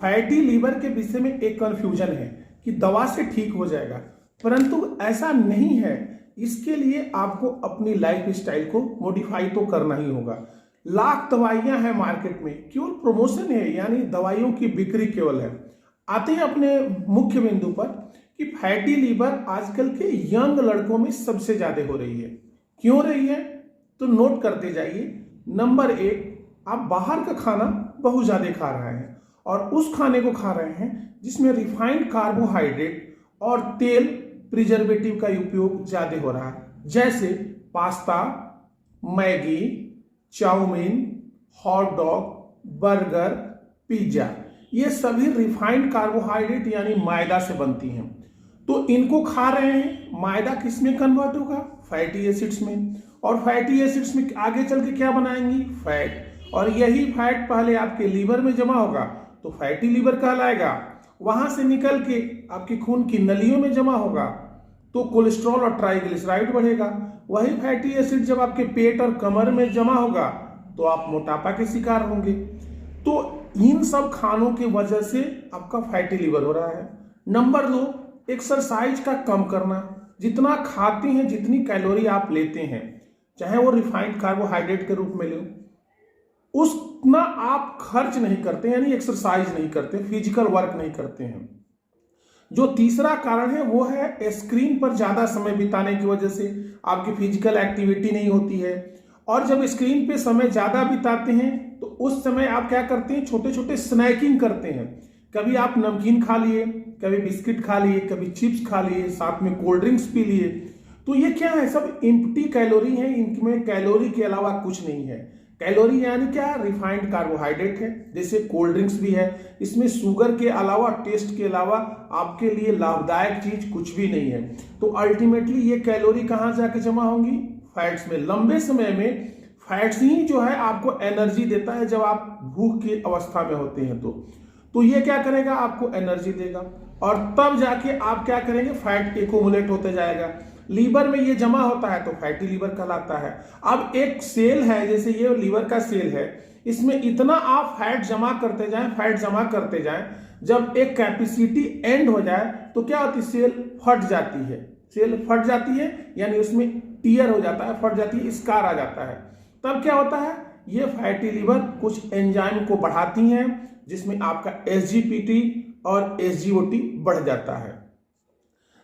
Fatty liver के विषय में एक कंफ्यूजन है कि दवा से ठीक हो जाएगा, परंतु ऐसा नहीं है। इसके लिए आपको अपनी लाइफ स्टाइल को मॉडिफाई तो करना ही होगा। लाख दवाइयां हैं मार्केट में, केवल प्रमोशन है, यानी दवाइयों की बिक्री केवल है। आते हैं अपने मुख्य बिंदु पर कि फैटी लीवर आजकल के यंग लड़कों में सबसे ज्यादा हो रही है। क्यों रही है तो नोट करते जाइए। नंबर 1, आप बाहर का खाना बहुत ज्यादा खा रहे हैं और उस खाने को खा रहे हैं जिसमें रिफाइंड कार्बोहाइड्रेट और तेल प्रिजर्वेटिव का उपयोग ज्यादा हो रहा है, जैसे pasta, Maggi, chow mein, hot dog, burger, pizza. ये सभी रिफाइंड कार्बोहाइड्रेट यानी मैदा से बनती हैं। तो इनको खा रहे हैं, मैदा किस में कन्वर्ट होगा? फैटी एसिड्स में। और फैटी एसिड्स में आगे चल के क्या बनाएंगी? फैट। और यही फैट पहले आपके लीवर में जमा होगा तो फैटी लीवर कहलाएगा। वहां से निकल के आपके खून की नलियों में जमा होगा तो कोलेस्ट्रॉल और ट्राइग्लिसराइड बढ़ेगा। वही फैटी एसिड जब आपके पेट और कमर में जमा होगा तो आप मोटापा के शिकार होंगे। तो इन सब खानों की वजह से आपका फैटी लीवर हो रहा है। नंबर 2, एक्सरसाइज का कम करना। जितना खाते हैं, जितनी कैलोरी आप लेते हैं, चाहे वो रिफाइंड कार्बोहाइड्रेट के रूप में लो, उतना आप खर्च नहीं करते, यानी एक्सरसाइज नहीं करते, फिजिकल वर्क नहीं करते हैं। जो तीसरा कारण है वो है स्क्रीन पर ज्यादा समय बिताने की वजह से आपकी फिजिकल एक्टिविटी नहीं होती है। और जब स्क्रीन पे समय ज्यादा बिताते हैं तो उस समय आप क्या करते हैं? छोटे छोटे स्नैकिंग करते हैं। कभी आप नमकीन खा लिए, कभी बिस्किट खा लिए, कभी चिप्स खा लिए, साथ में कोल्ड ड्रिंक्स पी लिए। तो ये क्या है? सब एम्प्टी कैलोरी है, इनमें कैलोरी के अलावा कुछ नहीं है। कैलोरी यानी क्या? रिफाइंड कार्बोहाइड्रेट है, जैसे कोल्ड ड्रिंक्स भी है। इसमें शुगर के अलावा, टेस्ट के अलावा आपके लिए लाभदायक चीज कुछ भी नहीं है। तो अल्टीमेटली ये कैलोरी कहां जाके जमा होंगी? फैट्स में। लंबे समय में फैट्स ही जो है आपको एनर्जी देता है जब आप भूख की अवस्था में होते हैं तो ये क्या करेगा? आपको एनर्जी देगा और तब जाके आप क्या करेंगे? फैट एक्यूमुलेट होते जाएगा, लीवर में ये जमा होता है तो फैटी लीवर कहलाता है। अब एक सेल है, जैसे ये लीवर का सेल है, इसमें इतना आप फैट जमा करते जाएं, फैट जमा करते जाएं, जब एक कैपेसिटी एंड हो जाए तो क्या होती है? सेल फट जाती है। सेल फट जाती है यानी उसमें टीयर हो जाता है, फट जाती है, स्कार आ जाता है। तब क्या होता है? ये फैटी लीवर कुछ एंजाइम को बढ़ाती हैं जिसमें आपका एसजीपीटी और एसजीओटी बढ़ जाता है।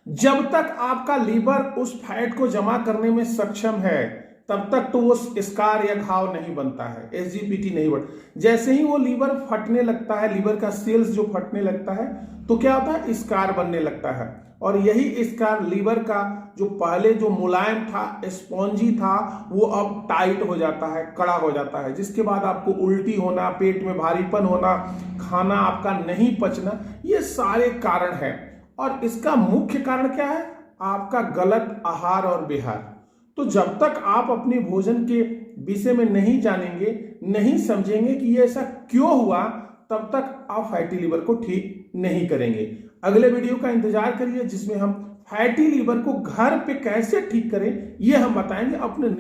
जब तक आपका लीवर उस फैट को जमा करने में सक्षम है तब तक तो वो स्कार या घाव नहीं बनता है, एसजीपीटी नहीं बढ़। जैसे ही वो लीवर फटने लगता है, लीवर का सेल्स जो फटने लगता है तो क्या होता है? स्कार बनने लगता है। और यही स्कार लीवर का जो पहले जो मुलायम था, स्पॉन्जी था, वो अब टाइट हो जाता है, कड़ा हो जाता है, जिसके बाद आपको उल्टी होना, पेट में भारीपन होना, खाना आपका नहीं पचना, ये सारे कारण हैं। और इसका मुख्य कारण क्या है? आपका गलत आहार और विहार। तो जब तक आप अपने भोजन के विषय में नहीं जानेंगे, नहीं समझेंगे कि ये ऐसा क्यों हुआ, तब तक आप फैटी लीवर को ठीक नहीं करेंगे। अगले वीडियो का इंतजार करिए जिसमें हम फैटी लीवर को घर पे कैसे ठीक करें ये हम बताएंगे अपने